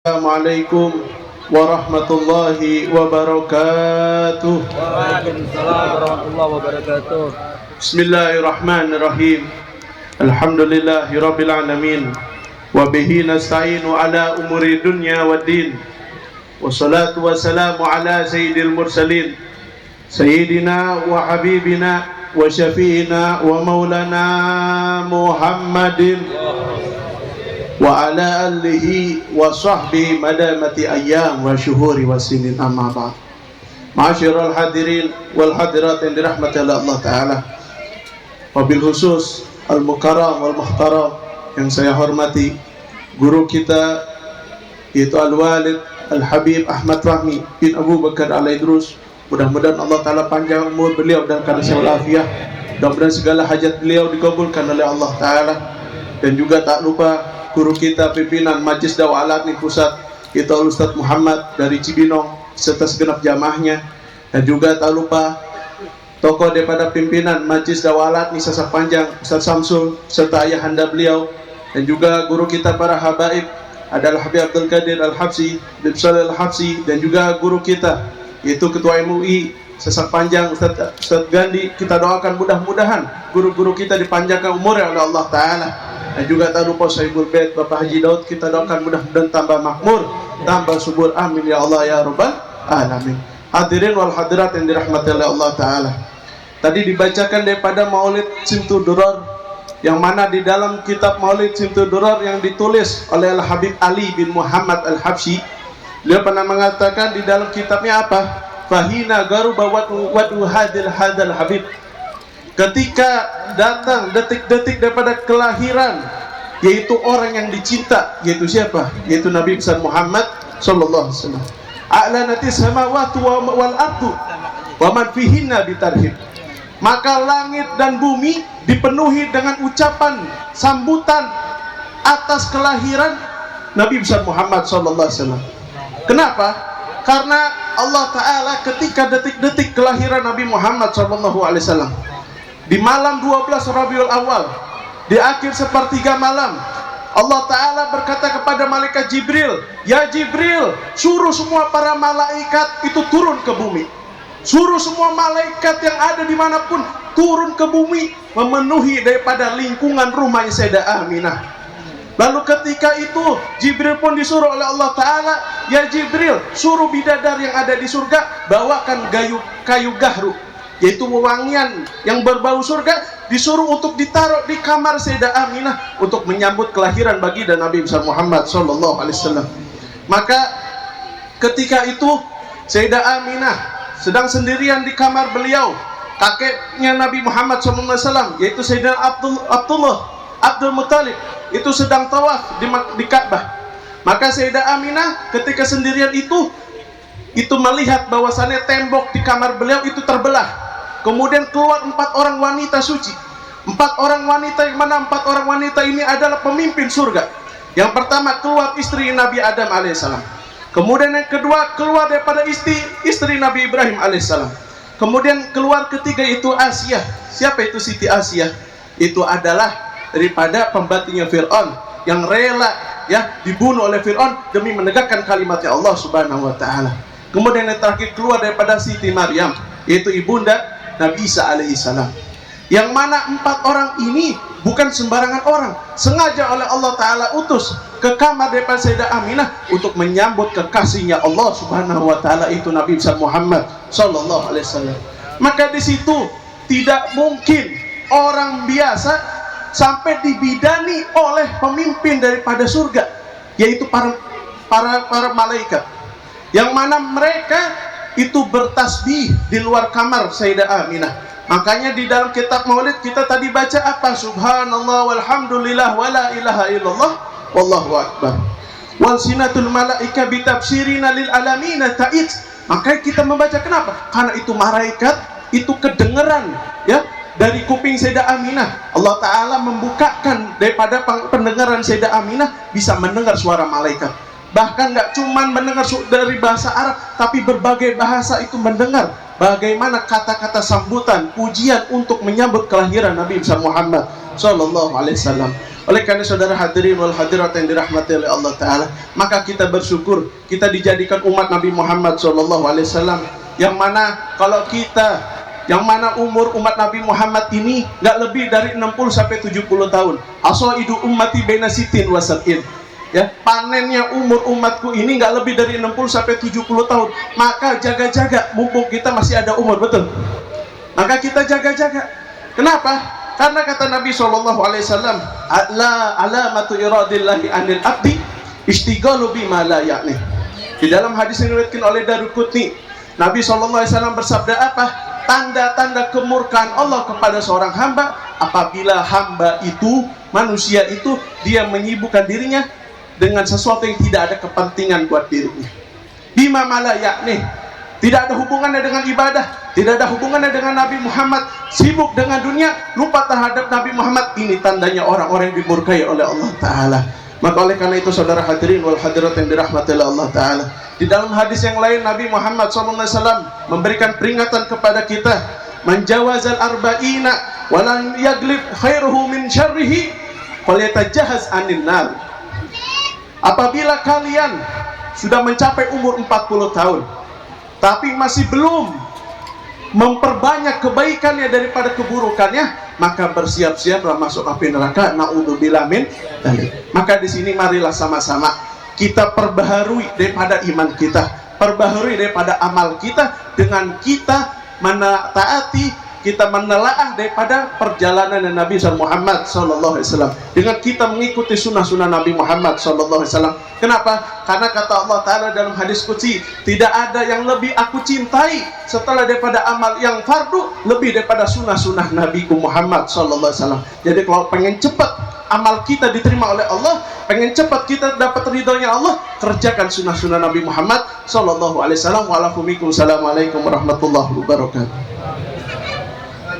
Assalamualaikum warahmatullahi wabarakatuh. Waalaikumsalam warahmatullahi wabarakatuh. Bismillahirrahmanirrahim. Alhamdulillahirabbil alamin. Wa bihi nasta'inu ala umuri dunya waddin. Wassalatu wassalamu ala sayyidil mursalin. Sayyidina wa habibina wa syafi'ina wa maulana Muhammadin wa ala alihi wa sahbihi madamati ayyam wa syuhuri wa sinin amma ba'd. Ma'asyiral hadirin wal hadirat yang dirahmati Allah Ta'ala, wabil khusus al-mukarram wal muhtaram yang saya hormati guru kita yaitu al-walid al-habib Ahmad Fahmi bin Abu Bakar al-Idrus. Mudah-mudahan Allah Ta'ala panjang umur beliau dan karuniakan afiah. Mudah-mudahan segala hajat beliau dikabulkan oleh Allah Ta'ala. Dan juga tak lupa guru kita pimpinan Majlis Dakwah Al-Adni Pusat, itu Ustaz Muhammad dari Cibinong serta segenap jamaahnya. Dan juga tak lupa tokoh daripada pimpinan Majlis Dakwah Al-Adni Sasak Panjang, Ustaz Samsul serta ayahanda beliau. Dan juga guru kita para habaib adalah Habib Abdul Qadir Al-Habsi, Habib Salih Al-Habsi, dan juga guru kita yaitu Ketua MUI Sasak Panjang Ustaz Gandhi. Kita doakan mudah-mudahan guru-guru kita dipanjangkan umurnya oleh Allah Ta'ala. Dan juga tak lupa Sahibul Bait Bapak Haji Daud, kita doakan mudah-mudahan tambah makmur, tambah subur, amin ya Allah ya Rabbal alamin. Hadirin wal hadirat yang dirahmati oleh Allah Ta'ala, tadi dibacakan daripada Maulid Simtud Duror, yang mana di dalam kitab Maulid Simtud Duror yang ditulis oleh Al-Habib Ali bin Muhammad Al-Habsyi, beliau pernah mengatakan di dalam kitabnya apa? Fahina garuba wadu hadil habib. Ketika datang detik-detik daripada kelahiran, yaitu orang yang dicinta, yaitu siapa? Yaitu Nabi besar Muhammad sallallahu alaihi wasallam. A'lanati samawati wal ardu wa man fihinna bitarhib. Maka langit dan bumi dipenuhi dengan ucapan sambutan atas kelahiran Nabi besar Muhammad sallallahu alaihi wasallam. Kenapa? Karena Allah Ta'ala ketika detik-detik kelahiran Nabi Muhammad sallallahu alaihi wasallam, di malam 12 Rabiul Awal, di akhir sepertiga malam, Allah Ta'ala berkata kepada malaikat Jibril, ya Jibril, suruh semua para malaikat itu turun ke bumi. Suruh semua malaikat yang ada dimanapun turun ke bumi, memenuhi daripada lingkungan rumahnya Sayyidah Aminah. Lalu ketika itu Jibril pun disuruh oleh Allah Ta'ala, ya Jibril, suruh bidadar yang ada di surga bawakan kayu gahru, yaitu wewangian yang berbau surga, disuruh untuk ditaruh di kamar Sayyidah Aminah untuk menyambut kelahiran baginda Nabi besar Muhammad sallallahu alaihi wasallam. Maka ketika itu Sayyidah Aminah sedang sendirian di kamar beliau. Kakeknya Nabi Muhammad sallallahu alaihi wasallam, yaitu Sayyidina Abdul Muttalib, itu sedang tawaf di Ka'bah. Maka Sayyidah Aminah ketika sendirian itu melihat bahwasannya tembok di kamar beliau itu terbelah. Kemudian keluar 4 orang wanita suci. 4 orang wanita, yang mana 4 orang wanita ini adalah pemimpin surga. Yang pertama keluar istri Nabi Adam alaihissalam. Kemudian yang kedua keluar daripada istri Nabi Ibrahim alaihissalam. Kemudian keluar ketiga itu Asia. Siapa itu Siti Asia? Itu adalah daripada pembantunya Fir'aun yang rela ya dibunuh oleh Fir'aun demi menegakkan kalimatnya Allah Subhanahu wa Ta'ala. Kemudian yang terakhir keluar daripada Siti Maryam, yaitu ibunda Nabi Isa alaihissalam. Yang mana 4 orang ini bukan sembarangan orang, sengaja oleh Allah Ta'ala utus ke kamar daripada Sayyidah Aminah untuk menyambut kekasihnya Allah Subhanahu wa Ta'ala, itu Nabi besar Muhammad sallallahu alaihi wasallam. Maka di situ tidak mungkin orang biasa sampai dibidani oleh pemimpin daripada surga, yaitu para malaikat, yang mana mereka itu bertasbih di luar kamar Sayyidah Aminah. Makanya di dalam kitab Maulid kita tadi baca apa? Subhanallah walhamdulillah wala ilaha illallah wallahu akbar. Wal sinatul malaika bitafsirina lil alamina ta'id. Makanya kita membaca kenapa? Karena itu malaikat itu kedengeran ya dari kuping Sayyidah Aminah. Allah Ta'ala membukakan daripada pendengaran Sayyidah Aminah, bisa mendengar suara malaikat. Bahkan nggak cuman mendengar dari bahasa Arab, tapi berbagai bahasa itu mendengar bagaimana kata-kata sambutan, pujian untuk menyambut kelahiran Nabi besar Muhammad sallallahu alaihi wasallam. Oleh karena saudara hadirin wal hadirat yang dirahmati oleh Allah Ta'ala, maka kita bersyukur kita dijadikan umat Nabi Muhammad SAW, yang mana kalau kita, yang mana umur umat Nabi Muhammad ini nggak lebih dari 60-70 tahun. Asaidu ummati baina sitin wa sab'in. Ya, panennya umur umatku ini nggak lebih dari 60-70 tahun. Maka jaga-jaga mumpung kita masih ada umur, betul. Maka kita jaga-jaga. Kenapa? Karena kata Nabi SAW, alamatu iradillahi anil abdi istigholu bima la ya'ni. Di dalam hadis yang diriwayatkan oleh Daruqutni, Nabi SAW bersabda apa? Tanda-tanda kemurkaan Allah kepada seorang hamba apabila hamba itu, manusia itu, dia menyibukkan dirinya dengan sesuatu yang tidak ada kepentingan buat dirinya. Bima la ya'ni. Tidak ada hubungannya dengan ibadah, tidak ada hubungannya dengan Nabi Muhammad, sibuk dengan dunia, lupa terhadap Nabi Muhammad. Ini tandanya orang-orang yang dimurkai oleh Allah Ta'ala. Maka oleh karena itu saudara hadirin wal hadirat yang dirahmati oleh Allah Ta'ala, di dalam hadis yang lain Nabi Muhammad SAW memberikan peringatan kepada kita, menjawazal arba'ina walan yaglib khairuhu min syarrihi falyatajahaz anin nar. Apabila kalian sudah mencapai umur 40 tahun tapi masih belum memperbanyak kebaikannya daripada keburukannya, maka bersiap-siaplah masuk api neraka. Naudzubillah min dzalik. Maka di sini marilah sama-sama kita perbaharui daripada iman kita, perbaharui daripada amal kita dengan kita menaati, kita menelaah daripada perjalanan Nabi Muhammad SAW, dengan kita mengikuti sunnah-sunnah Nabi Muhammad SAW. Kenapa? Karena kata Allah Ta'ala dalam hadis qudsi, tidak ada yang lebih aku cintai setelah daripada amal yang fardu, lebih daripada sunnah-sunnah Nabi Muhammad SAW. Jadi kalau pengen cepat amal kita diterima oleh Allah, pengen cepat kita dapat ridhonya Allah, kerjakan sunnah-sunnah Nabi Muhammad SAW. Wassalamualaikum warahmatullahi wabarakatuh.